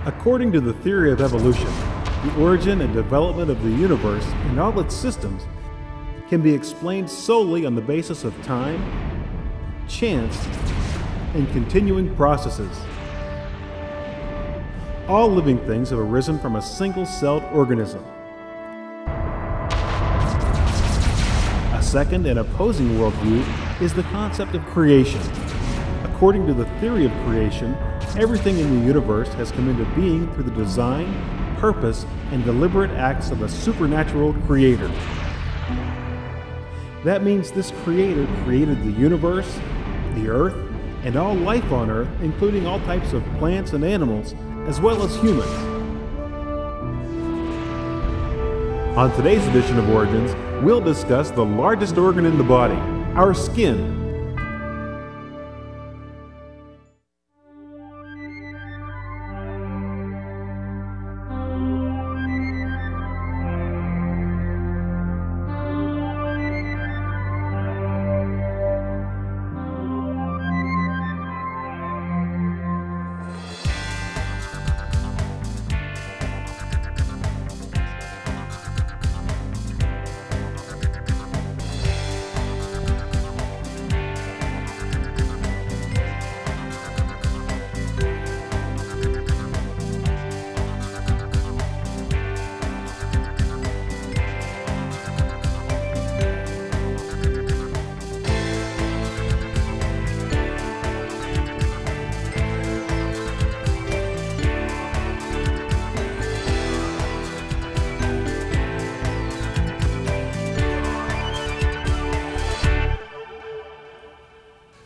According to the theory of evolution, the origin and development of the universe and all its systems can be explained solely on the basis of time, chance, and continuing processes. All living things have arisen from a single-celled organism. A second and opposing worldview is the concept of creation. According to the theory of creation, everything in the universe has come into being through the design, purpose, and deliberate acts of a supernatural creator. That means this creator created the universe, the earth, and all life on earth, including all types of plants and animals, as well as humans. On today's edition of Origins, we'll discuss the largest organ in the body, our skin.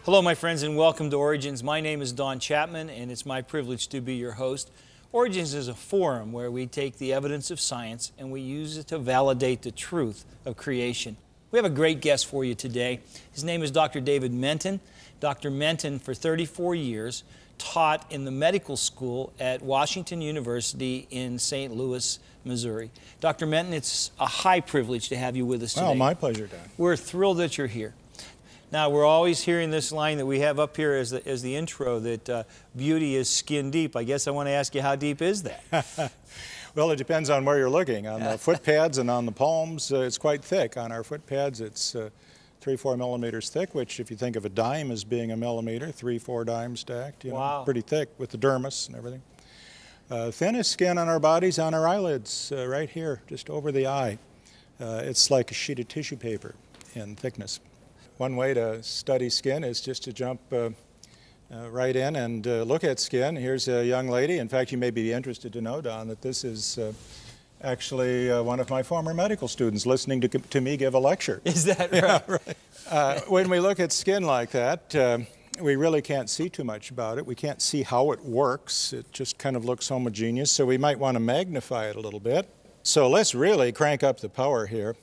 Hello, my friends, and welcome to Origins. My name is Don Chapman, and it's my privilege to be your host. Origins is a forum where we take the evidence of science and we use it to validate the truth of creation. We have a great guest for you today. His name is Dr. David Menton. Dr. Menton, for 34 years, taught in the medical school at Washington University in St. Louis, Missouri. Dr. Menton, it's a high privilege to have you with us today. Oh, my pleasure, Don. We're thrilled that you're here. Now, we're always hearing this line that we have up here as the intro, that beauty is skin deep. I guess I want to ask you, how deep is that? Well, it depends on where you're looking. On the foot pads and on the palms, it's quite thick. On our foot pads, it's 3-4 millimeters thick, which if you think of a dime as being a millimeter, 3-4 dimes stacked, wow. Pretty thick with the dermis and everything. Thinnest skin on our bodies, on our eyelids, right here, just over the eye. It's like a sheet of tissue paper in thickness. One way to study skin is just to jump right in and look at skin. Here's a young lady. In fact, you may be interested to know, Don, that this is actually one of my former medical students listening to me give a lecture. Is that right? Yeah, right. When we look at skin like that, we really can't see too much about it. We can't see how it works. It just kind of looks homogeneous, so we might want to magnify it a little bit. So let's really crank up the power here.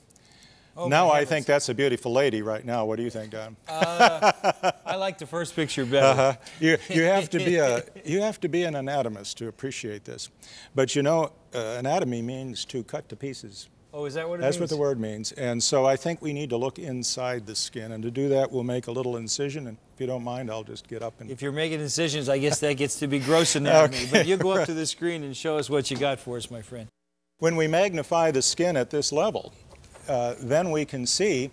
Oh, now I think that's a beautiful lady right now. What do you think, Don? I like the first picture better. You have to be an anatomist to appreciate this. But you know, anatomy means to cut to pieces. Oh, is that what it means? That's what the word means. And so I think we need to look inside the skin. And to do that, we'll make a little incision. And if you don't mind, I'll just get up and... If you're making incisions, I guess that gets to be gross anatomy. Okay. But you go up to the screen and show us what you got for us, my friend. When we magnify the skin at this level, then we can see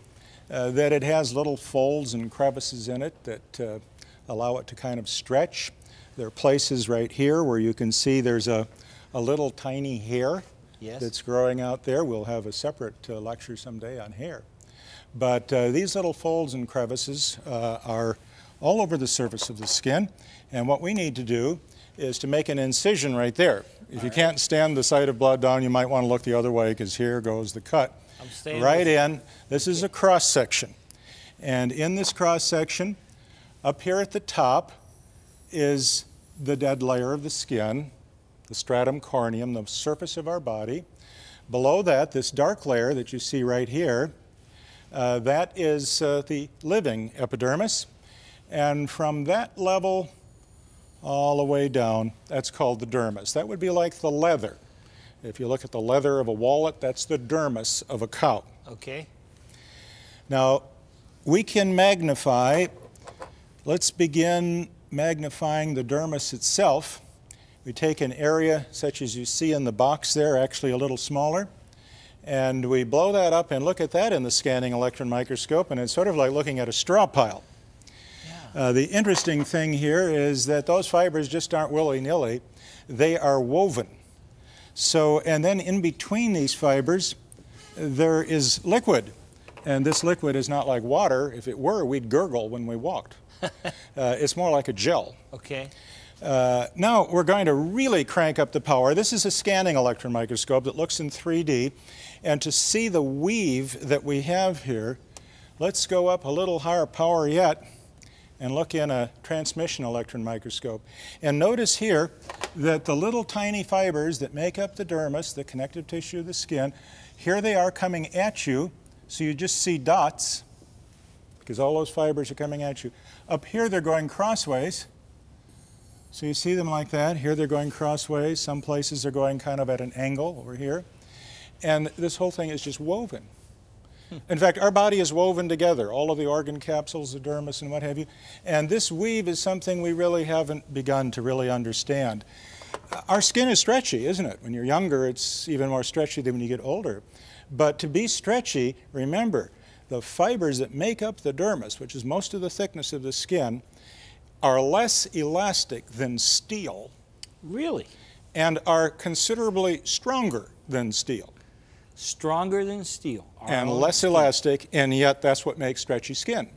that it has little folds and crevices in it that allow it to kind of stretch. There are places right here where you can see there's a little tiny hair that's growing out there. We'll have a separate lecture someday on hair. But these little folds and crevices are all over the surface of the skin. And what we need to do is to make an incision right there. If you can't stand the sight of blood, Don, you might want to look the other way, because here goes the cut. Right in. This is a cross section. And in this cross section, up here at the top is the dead layer of the skin, the stratum corneum, the surface of our body. Below that, this dark layer that you see right here, that is the living epidermis. And from that level all the way down, that's called the dermis. That would be like the leather. If you look at the leather of a wallet, that's the dermis of a cow. Okay. Now, we can magnify. Let's begin magnifying the dermis itself. We take an area such as you see in the box there, actually a little smaller, and we blow that up and look at that in the scanning electron microscope, and it's sort of like looking at a straw pile. Yeah. The interesting thing here is that those fibers just aren't willy-nilly. They are woven. So, and then in between these fibers, there is liquid. And this liquid is not like water. If it were, we'd gurgle when we walked. It's more like a gel. Okay. Now we're going to really crank up the power. This is a scanning electron microscope that looks in 3D. And to see the weave that we have here, let's go up a little higher power yet and look in a transmission electron microscope. And notice here that the little tiny fibers that make up the dermis, the connective tissue of the skin, here they are coming at you. So you just see dots, because all those fibers are coming at you. Up here they're going crossways. So you see them like that. Here they're going crossways. Some places they're going kind of at an angle over here. And this whole thing is just woven. In fact, our body is woven together, all of the organ capsules, the dermis, and what have you. And this weave is something we really haven't begun to really understand. Our skin is stretchy, isn't it? When you're younger, it's even more stretchy than when you get older. But to be stretchy, remember, the fibers that make up the dermis, which is most of the thickness of the skin, are less elastic than steel. Really? And are considerably stronger than steel. Stronger than steel. And less elastic, and yet that's what makes stretchy skin.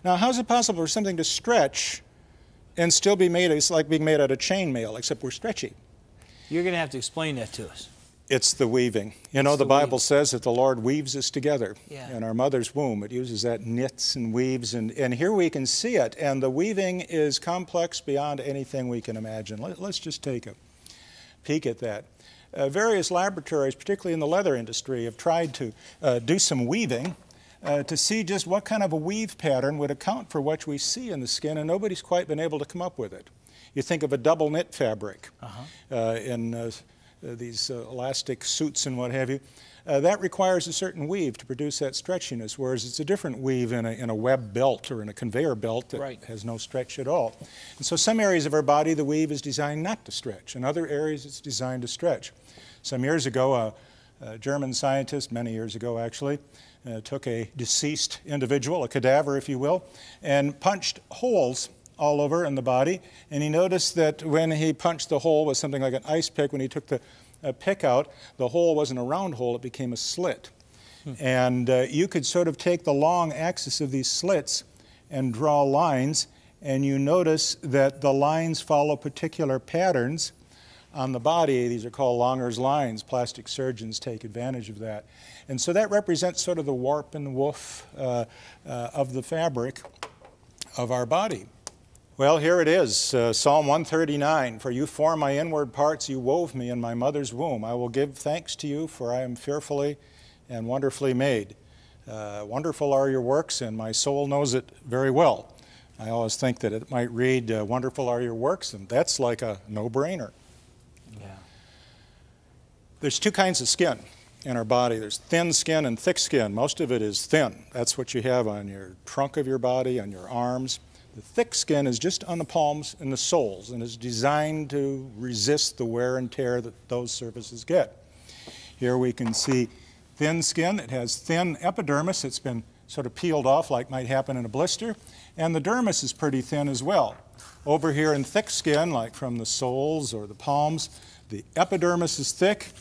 Now, how is it possible for something to stretch and still be made, it's like being made out of chainmail, except we're stretchy? You're going to have to explain that to us. It's the weaving. You know, the Bible says that the Lord weaves us together. Yeah. In our mother's womb, it uses that, knits and weaves, and here we can see it, and the weaving is complex beyond anything we can imagine. Let's just take a peek at that. Various laboratories, particularly in the leather industry, have tried to do some weaving to see just what kind of a weave pattern would account for what we see in the skin, and nobody's quite been able to come up with it. You think of a double knit fabric in these elastic suits and what have you. That requires a certain weave to produce that stretchiness, whereas it's a different weave in a web belt or in a conveyor belt that has no stretch at all. And so some areas of our body, the weave is designed not to stretch. In other areas, it's designed to stretch. Some years ago, a German scientist, many years ago actually, took a deceased individual, a cadaver if you will, and punched holes all over in the body. And he noticed that when he punched the hole with something like an ice pick, when he took the pick out, the hole wasn't a round hole, it became a slit. And you could sort of take the long axis of these slits and draw lines, and you notice that the lines follow particular patterns on the body. These are called Longer's lines. Plastic surgeons take advantage of that. And so that represents sort of the warp and woof of the fabric of our body. Well, here it is, Psalm 139. For you formed my inward parts, you wove me in my mother's womb. I will give thanks to you, for I am fearfully and wonderfully made. Wonderful are your works, and my soul knows it very well. I always think that it might read, wonderful are your works, and that's like a no-brainer. Yeah. There's two kinds of skin in our body. There's thin skin and thick skin. Most of it is thin. That's what you have on your trunk of your body, on your arms. The thick skin is just on the palms and the soles and is designed to resist the wear and tear that those surfaces get. Here we can see thin skin that has thin epidermis that's been sort of peeled off like might happen in a blister, and the dermis is pretty thin as well. Over here in thick skin, like from the soles or the palms, the epidermis is thick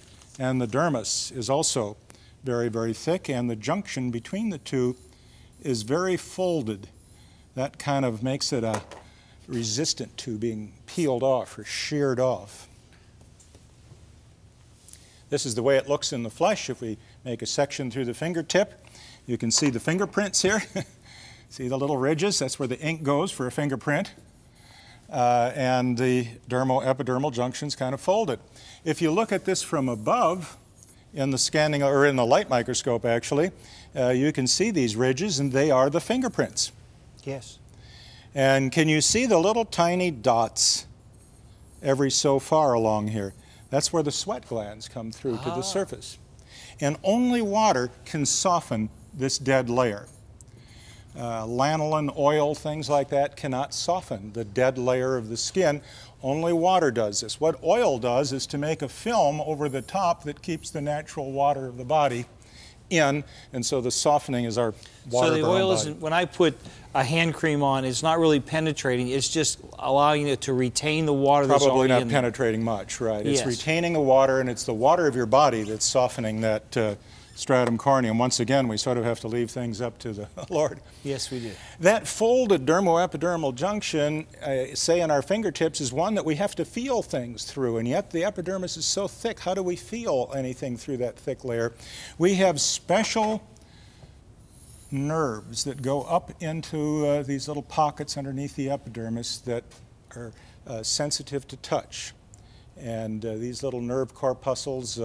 and the dermis is also very, very thick, and the junction between the two is very folded. That kind of makes it resistant to being peeled off or sheared off. This is the way it looks in the flesh. If we make a section through the fingertip, you can see the fingerprints here. See the little ridges? That's where the ink goes for a fingerprint. And the dermo-epidermal junction's kind of folded. If you look at this from above, in the scanning, or in the light microscope actually, you can see these ridges, and they are the fingerprints. Yes. And can you see the little tiny dots every so far along here? That's where the sweat glands come through to the surface. And only water can soften this dead layer. lanolin, oil, things like that cannot soften the dead layer of the skin. Only water does this. What oil does is to make a film over the top that keeps the natural water of the body in, and so the softening is our water. So the oil isn't, when I put a hand cream on, it's not really penetrating, it's just allowing it to retain the water that's already in there. Probably not penetrating much, right? It's Yes. retaining the water, and it's the water of your body that's softening that stratum corneum. Once again, we sort of have to leave things up to the Lord. Yes, we do. That folded dermoepidermal junction, say in our fingertips, is one that we have to feel things through, and yet the epidermis is so thick. How do we feel anything through that thick layer? We have special nerves that go up into these little pockets underneath the epidermis that are sensitive to touch. And these little nerve corpuscles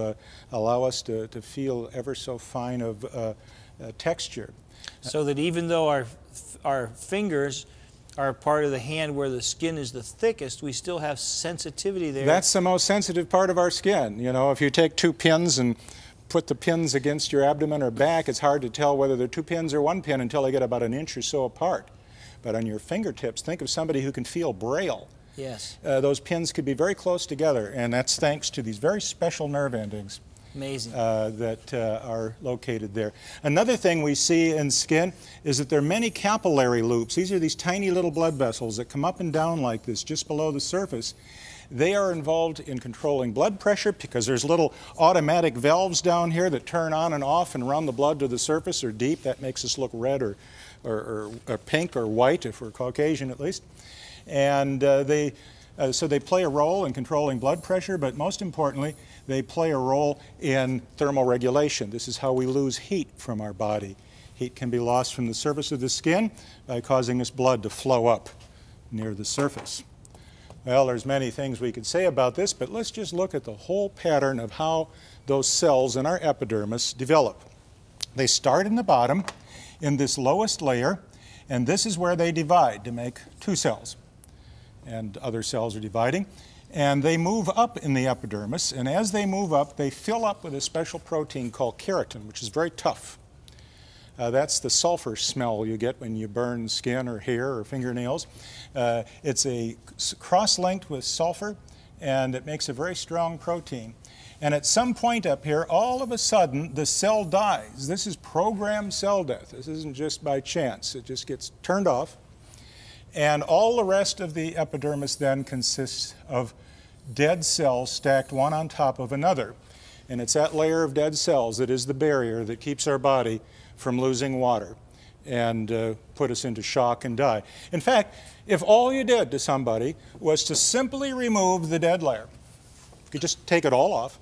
allow us to feel ever so fine of texture. So that even though our fingers are part of the hand where the skin is the thickest, we still have sensitivity there. That's the most sensitive part of our skin. You know, if you take two pins and put the pins against your abdomen or back, it's hard to tell whether they're two pins or one pin until they get about an inch or so apart. But on your fingertips, think of somebody who can feel Braille. Yes. Those pins could be very close together, and that's thanks to these very special nerve endings. Amazing. That are located there. Another thing we see in skin is that there are many capillary loops. These are these tiny little blood vessels that come up and down like this just below the surface. They are involved in controlling blood pressure because there's little automatic valves down here that turn on and off and run the blood to the surface or deep. That makes us look red or pink or white if we're Caucasian at least. And so they play a role in controlling blood pressure, but most importantly, they play a role in thermoregulation. This is how we lose heat from our body. Heat can be lost from the surface of the skin by causing this blood to flow up near the surface. Well, there's many things we could say about this, but let's just look at the whole pattern of how those cells in our epidermis develop. They start in the bottom, in this lowest layer, and this is where they divide to make two cells. And other cells are dividing. And they move up in the epidermis, and as they move up, they fill up with a special protein called keratin, which is very tough. That's the sulfur smell you get when you burn skin or hair or fingernails. It's a cross-linked with sulfur, and it makes a very strong protein. And at some point up here, all of a sudden, the cell dies. This is programmed cell death. This isn't just by chance. It just gets turned off. And all the rest of the epidermis then consists of dead cells stacked one on top of another. And it's that layer of dead cells that is the barrier that keeps our body from losing water and put us into shock and die. In fact, if all you did to somebody was to simply remove the dead layer, you could just take it all off,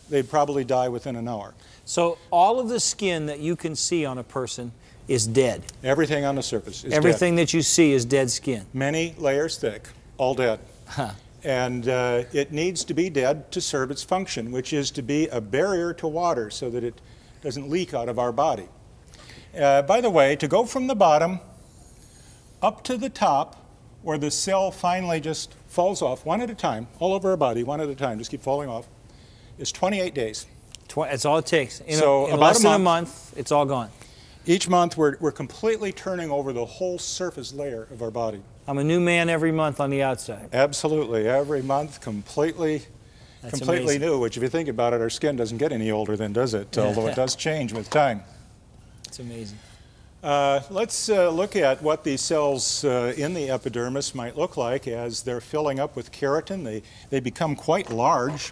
they'd probably die within an hour. So all of the skin that you can see on a person is dead. Everything on the surface is Everything dead. that you see is dead skin. Many layers thick, all dead. Huh. And it needs to be dead to serve its function, which is to be a barrier to water so that it doesn't leak out of our body. By the way, to go from the bottom up to the top, where the cell finally just falls off one at a time, all over our body, one at a time, just keep falling off, is 28 days. That's all it takes. In about less a than a month. month, it's all gone. Each month, we're completely turning over the whole surface layer of our body. I'm a new man every month on the outside. Absolutely. Every month, completely amazing. new, which if you think about it, our skin doesn't get any older then, does it? Although it does change with time. It's amazing. Let's look at what these cells in the epidermis might look like as they're filling up with keratin. They become quite large.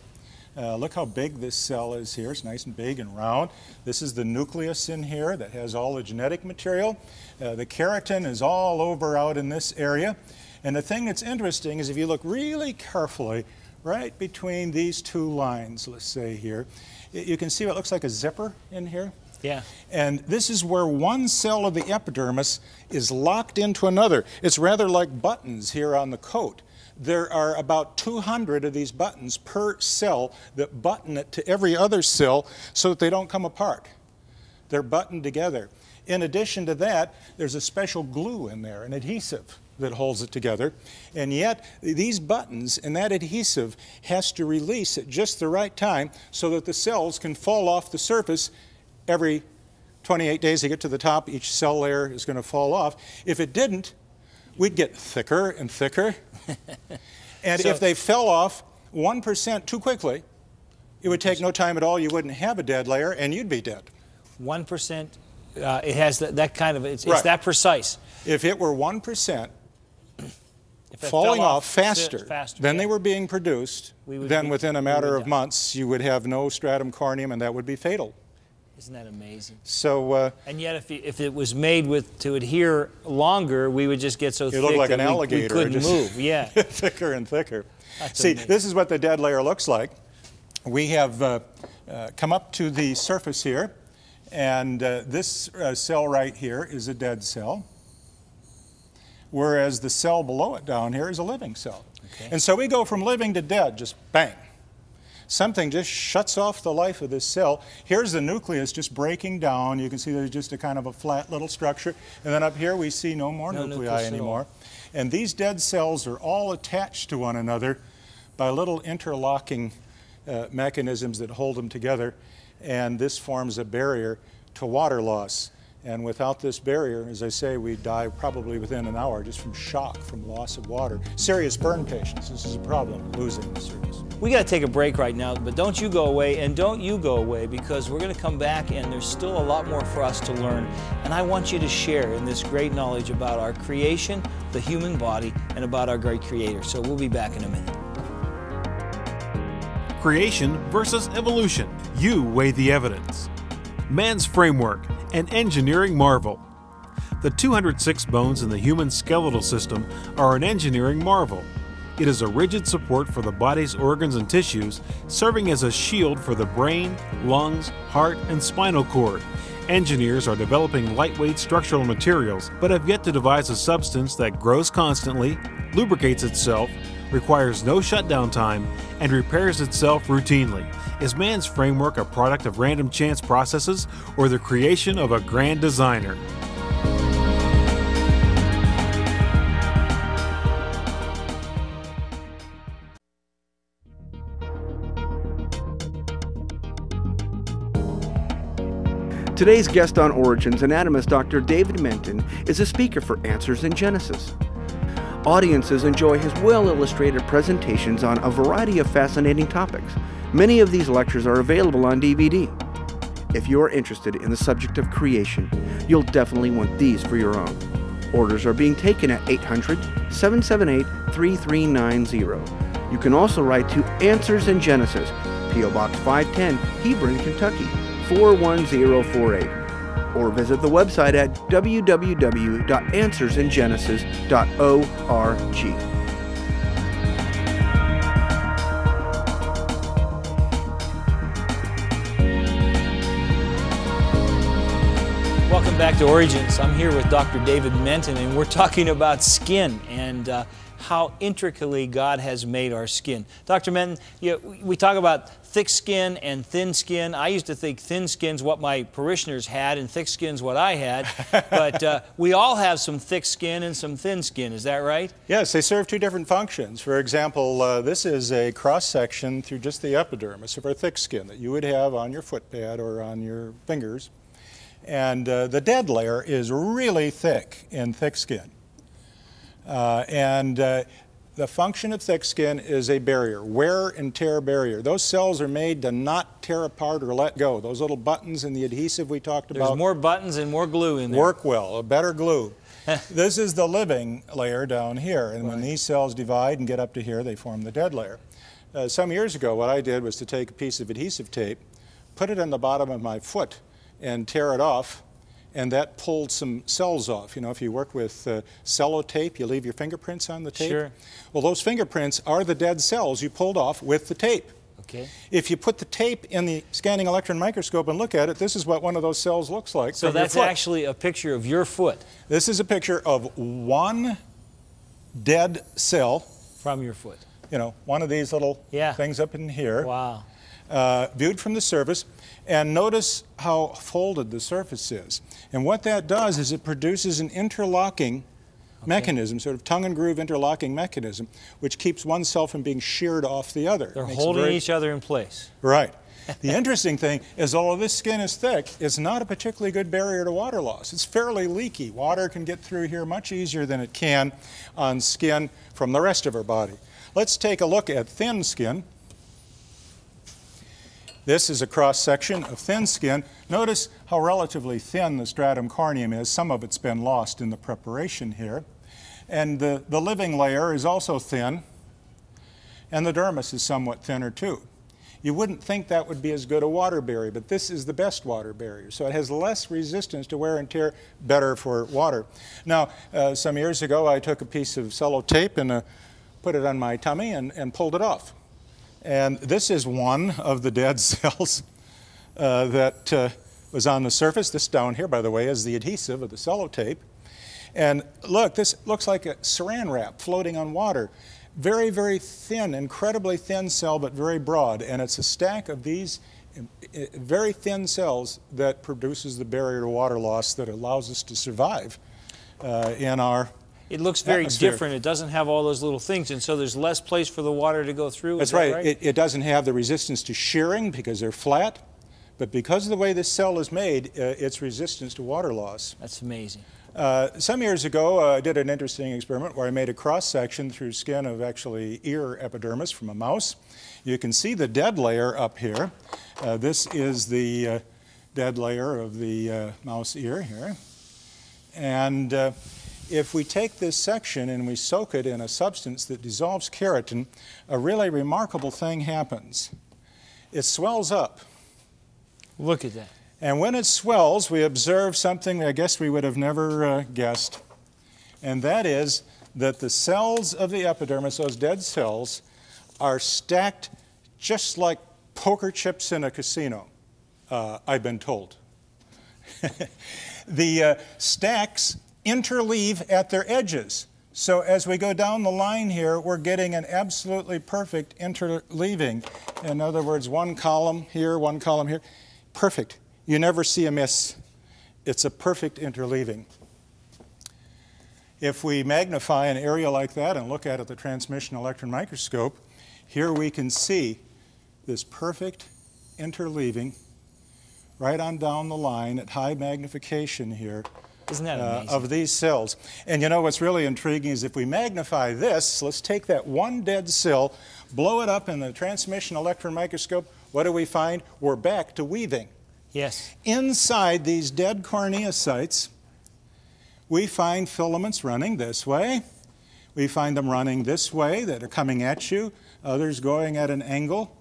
Look how big this cell is here. It's nice and big and round. This is the nucleus in here that has all the genetic material. The keratin is all over out in this area. And the thing that's interesting is if you look really carefully, right between these two lines, let's say here, you can see what looks like a zipper in here. Yeah. And this is where one cell of the epidermis is locked into another. It's rather like buttons here on the coat. There are about 200 of these buttons per cell that button it to every other cell so that they don't come apart. They're buttoned together. In addition to that, there's a special glue in there, an adhesive that holds it together. And yet, these buttons and that adhesive has to release at just the right time so that the cells can fall off the surface every 28 days to get to the top, each cell layer is going to fall off. If it didn't, we'd get thicker and thicker. And if they fell off 1% too quickly, it would take no time at all. You wouldn't have a dead layer, and you'd be dead. 1%, it has that kind of, it's Right. that precise. If it were 1% falling off faster than they were being produced, then within a matter of months, you would have no stratum corneum, and that would be fatal. Isn't that amazing? So, and yet, if it was made to adhere longer, we would just get so thick look like that an alligator. we couldn't move. Yeah, thicker and thicker. That's See, amazing. this is what the dead layer looks like. We have come up to the surface here, and this cell right here is a dead cell, whereas the cell below it down here is a living cell. Okay. And so we go from living to dead, just bang. Something just shuts off the life of this cell. Here's the nucleus just breaking down. You can see there's just a kind of a flat little structure. And then up here we see no more nuclei anymore. And these dead cells are all attached to one another by little interlocking mechanisms that hold them together. And this forms a barrier to water loss. And without this barrier, as I say, we die probably within an hour just from shock, from loss of water. Serious burn patients, this is a problem, losing the surface. We got to take a break right now, but don't you go away, and don't you go away, because we're going to come back and there's still a lot more for us to learn. And I want you to share in this great knowledge about our creation, the human body, and about our great Creator. So we'll be back in a minute. Creation versus evolution. You weigh the evidence. Man's framework, an engineering marvel. The 206 bones in the human skeletal system are an engineering marvel. It is a rigid support for the body's organs and tissues, serving as a shield for the brain, lungs, heart, and spinal cord. Engineers are developing lightweight structural materials, but have yet to devise a substance that grows constantly, lubricates itself, requires no shutdown time, and repairs itself routinely. Is man's framework a product of random chance processes or the creation of a grand designer? Today's guest on Origins, anatomist Dr. David Menton, is a speaker for Answers in Genesis. Audiences enjoy his well-illustrated presentations on a variety of fascinating topics. Many of these lectures are available on DVD. If you're interested in the subject of creation, you'll definitely want these for your own. Orders are being taken at 800-778-3390. You can also write to Answers in Genesis, P.O. Box 510, Hebron, Kentucky, 41048. Or visit the website at www.answersingenesis.org. Welcome back to Origins. I'm here with Dr. David Menton, and we're talking about skin and how intricately God has made our skin. Dr. Menton, we talk about thick skin and thin skin. I used to think thin skin's what my parishioners had and thick skin's what I had, but we all have some thick skin and some thin skin. Is that right? Yes, they serve two different functions. For example, this is a cross-section through just the epidermis of our thick skin that you would have on your foot pad or on your fingers. And the dead layer is really thick in thick skin. The function of thick skin is a barrier, wear and tear barrier. Those cells are made to not tear apart or let go. Those little buttons in the adhesive we talked about. There's more buttons and more glue in there. Work well, a better glue. This is the living layer down here, and when these cells divide and get up to here, they form the dead layer. Some years ago, what I did was to take a piece of adhesive tape, put it on the bottom of my foot, and tear it off, and that pulled some cells off. You know, if you work with cellotape, you leave your fingerprints on the tape. Sure. Well, those fingerprints are the dead cells you pulled off with the tape. Okay. If you put the tape in the scanning electron microscope and look at it, this is what one of those cells looks like. So that's actually a picture of your foot. This is a picture of one dead cell. From your foot. You know, one of these little things up in here. Wow. Viewed from the surface. And notice how folded the surface is. And what that does is it produces an interlocking mechanism, sort of tongue and groove interlocking mechanism, which keeps one cell from being sheared off the other. They're holding each other in place. Right. The interesting thing is, although this skin is thick, it's not a particularly good barrier to water loss. It's fairly leaky. Water can get through here much easier than it can on skin from the rest of our body. Let's take a look at thin skin. This is a cross-section of thin skin. Notice how relatively thin the stratum corneum is. Some of it's been lost in the preparation here. And the living layer is also thin, and the dermis is somewhat thinner too. You wouldn't think that would be as good a water barrier, but this is the best water barrier. So it has less resistance to wear and tear, better for water. Now, some years ago, I took a piece of sellotape and put it on my tummy and pulled it off. And this is one of the dead cells that was on the surface. This down here, by the way, is the adhesive of the sellotape. And look, this looks like a saran wrap floating on water. Very, very thin, incredibly thin cell, but very broad. And it's a stack of these very thin cells that produces the barrier to water loss that allows us to survive in our It looks very atmosphere. different. It doesn't have all those little things, and so there's less place for the water to go through. That's right. It doesn't have the resistance to shearing because they're flat. But because of the way this cell is made, its resistance to water loss. That's amazing. Some years ago, I did an interesting experiment where I made a cross-section through skin of actually ear epidermis from a mouse. You can see the dead layer up here. This is the dead layer of the mouse ear here. And if we take this section and we soak it in a substance that dissolves keratin, a really remarkable thing happens. It swells up. Look at that. And when it swells, we observe something I guess we would have never guessed. And that is that the cells of the epidermis, those dead cells, are stacked just like poker chips in a casino, I've been told. The stacks interleave at their edges. So as we go down the line here, we're getting an absolutely perfect interleaving. In other words, one column here, one column here. Perfect. You never see a miss. It's a perfect interleaving. If we magnify an area like that and look at it at the transmission electron microscope, here we can see this perfect interleaving right on down the line at high magnification here. Isn't that amazing? Of these cells. And you know what's really intriguing is if we magnify this, let's take that one dead cell, blow it up in the transmission electron microscope, what do we find? We're back to weaving. Yes. Inside these dead corneocytes, we find filaments running this way. We find them running this way that are coming at you, others going at an angle.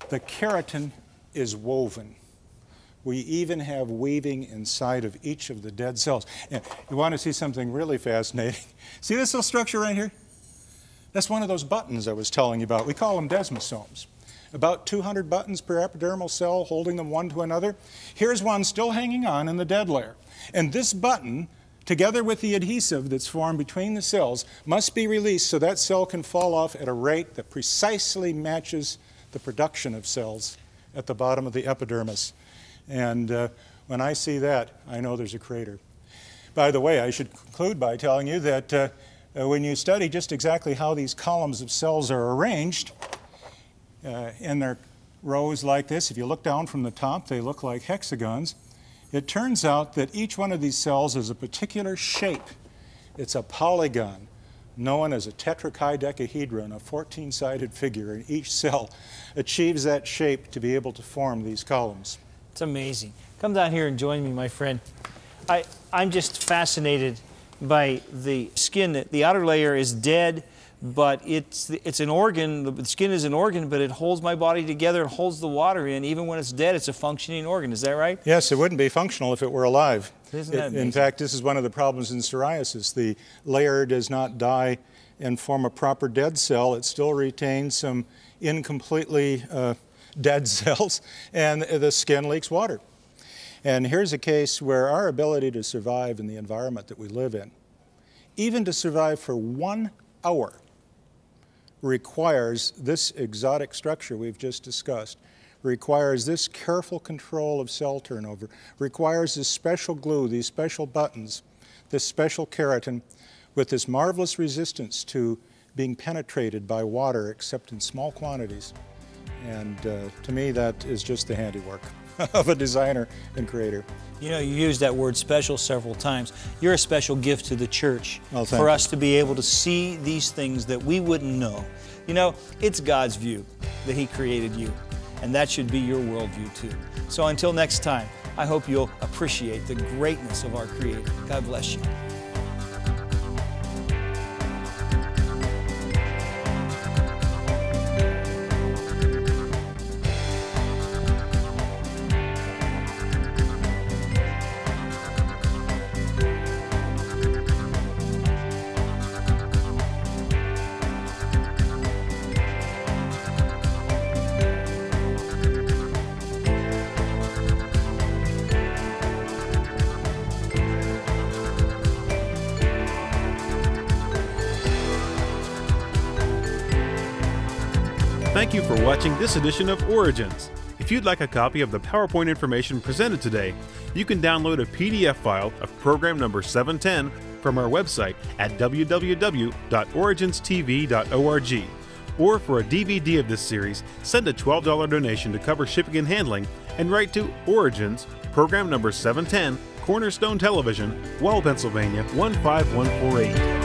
The keratin is woven. We even have weaving inside of each of the dead cells. And you want to see something really fascinating? See this little structure right here? That's one of those buttons I was telling you about. We call them desmosomes. About 200 buttons per epidermal cell holding them one to another. Here's one still hanging on in the dead layer. And this button, together with the adhesive that's formed between the cells, must be released so that cell can fall off at a rate that precisely matches the production of cells at the bottom of the epidermis. And when I see that, I know there's a crater. By the way, I should conclude by telling you that when you study just exactly how these columns of cells are arranged, in their rows like this, if you look down from the top, they look like hexagons. It turns out that each one of these cells is a particular shape. It's a polygon, known as a tetrachedecahedron, a 14-sided figure, and each cell achieves that shape to be able to form these columns. It's amazing. Come down here and join me, my friend. I'm just fascinated by the skin. The outer layer is dead, but it's an organ. The skin is an organ, but it holds my body together. It holds the water in. Even when it's dead, it's a functioning organ. Is that right? Yes, it wouldn't be functional if it were alive. Isn't that amazing? In fact, this is one of the problems in psoriasis. The layer does not die and form a proper dead cell. It still retains some incompletely dead cells, and the skin leaks water. And here's a case where our ability to survive in the environment that we live in, even to survive for 1 hour, requires this exotic structure we've just discussed, requires this careful control of cell turnover, requires this special glue, these special buttons, this special keratin, with this marvelous resistance to being penetrated by water except in small quantities. And to me, that is just the handiwork of a designer and creator. You know, you used that word special several times. You're a special gift to the church Oh, for us to be able to see these things that we wouldn't know. You know, it's God's view that He created you, and that should be your worldview too. So until next time, I hope you'll appreciate the greatness of our Creator. God bless you. Thank you for watching this edition of Origins. If you'd like a copy of the PowerPoint information presented today, you can download a PDF file of program number 710 from our website at www.originstv.org. Or for a DVD of this series, send a $12 donation to cover shipping and handling and write to Origins, program number 710, Cornerstone Television, Wall, Pennsylvania 15148.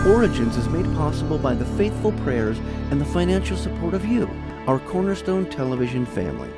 Origins is made possible by the faithful prayers and the financial support of you, our Cornerstone Television family.